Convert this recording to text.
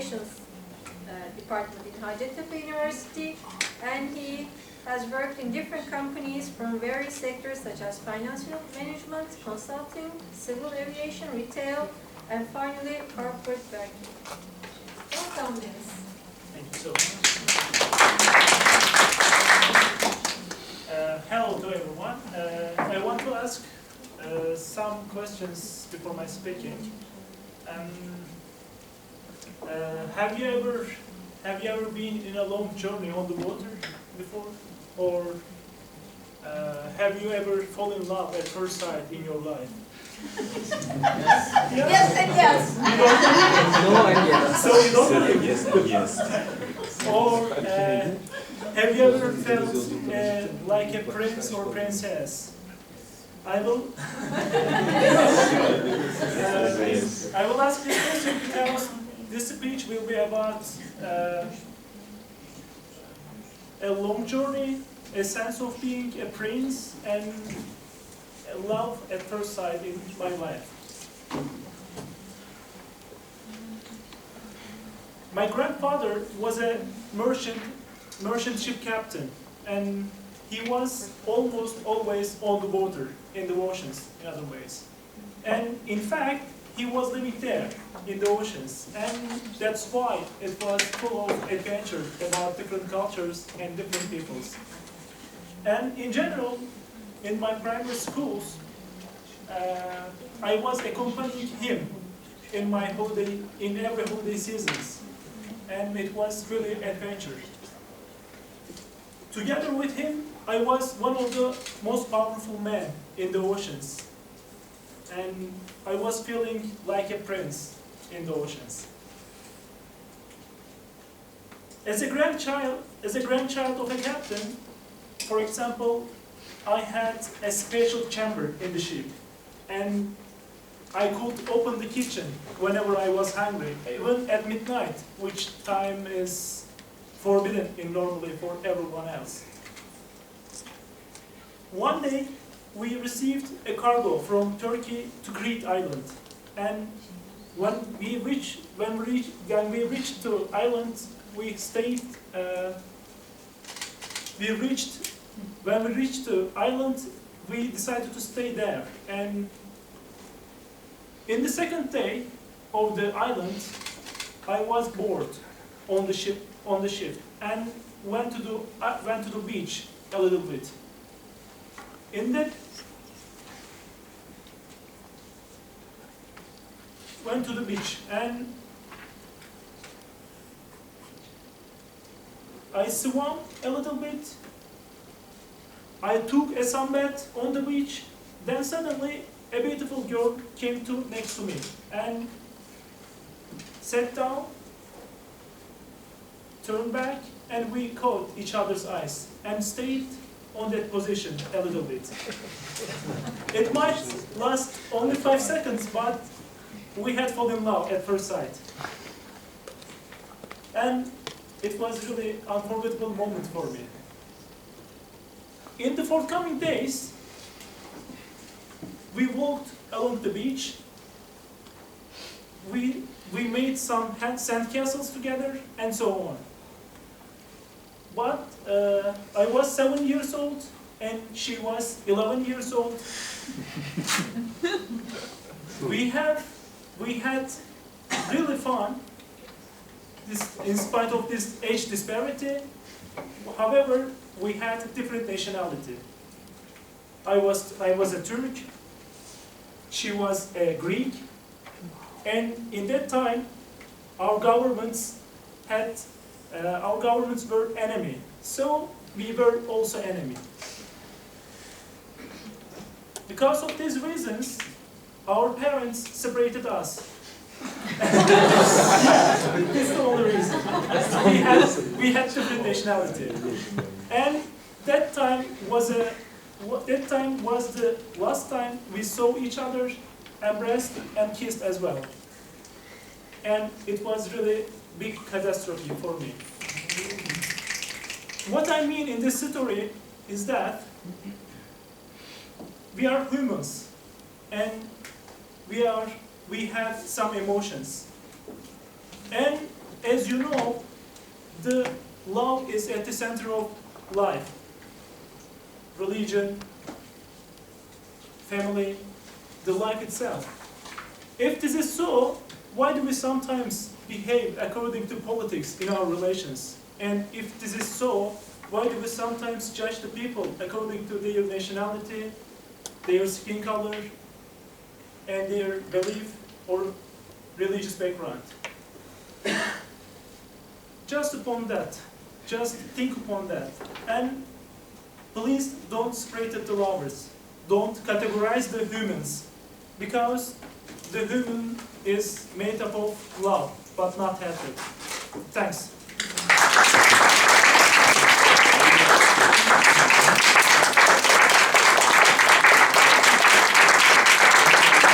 Operations department in Hacettepe University, and he has worked in different companies from various sectors such as financial management, consulting, civil aviation, retail, and finally corporate banking. Welcome, Deniz. Thank you so much. Hello to everyone. I want to ask some questions before my speaking. Have you ever been in a long journey on the water before, or have you ever fallen in love at first sight in your life? Yes. Yes and yes. You don't No and yes. So you don't believe? Yes and yes. Or have you ever felt like a prince or princess? I will ask this question because this speech will be about a long journey, a sense of being a prince, and love at first sight in my life. My grandfather was a merchant ship captain, and he was almost always on the water, in the oceans, in other ways. And in fact, he was living there, in the oceans, and that's why it was full of adventure about different cultures and different peoples. And in general, in my primary schools, I was accompanying him in every holiday seasons, and it was really adventure. Together with him, I was one of the most powerful men in the oceans, and I was feeling like a prince in the oceans. As a grandchild of a captain, for example, I had a special chamber in the ship, and I could open the kitchen whenever I was hungry, even at midnight, which time is forbidden normally for everyone else. One day, we received a cargo from Turkey to Crete Island, and when we reached the island, when we reached the island, we decided to stay there. And in the second day of the island, I was bored on the ship, and went to the beach a little bit. Went to the beach, and I swam a little bit. I took a sunbath on the beach. Then suddenly, a beautiful girl came next to me and sat down, turned back, and we caught each other's eyes and stayed on that position a little bit. It might last only 5 seconds, but we had fallen in love at first sight. And it was really an unforgettable moment for me. In the forthcoming days, we walked along the beach. We made some sand castles together, and so on. But I was 7 years old, and she was 11 years old. We had really fun, in spite of this age disparity. However, we had different nationality. I was a Turk, she was a Greek, and in that time, our governments were enemy, so we were also enemy. Because of these reasons, our parents separated us. That's the only reason. We had different nationality, and that time was the last time we saw each other, embraced and kissed as well. And it was really big catastrophe for me. What I mean in this story is that we are humans, and we have some emotions. And as you know, the love is at the center of life. Religion, family, the life itself. If this is so, why do we sometimes behave according to politics in our relations? And if this is so, why do we sometimes judge the people according to their nationality, their skin color, and their belief or religious background? Just upon that, just think upon that. And please don't separate the lovers. Don't categorize the humans, because the human is made up of love, but not hatred. Thanks.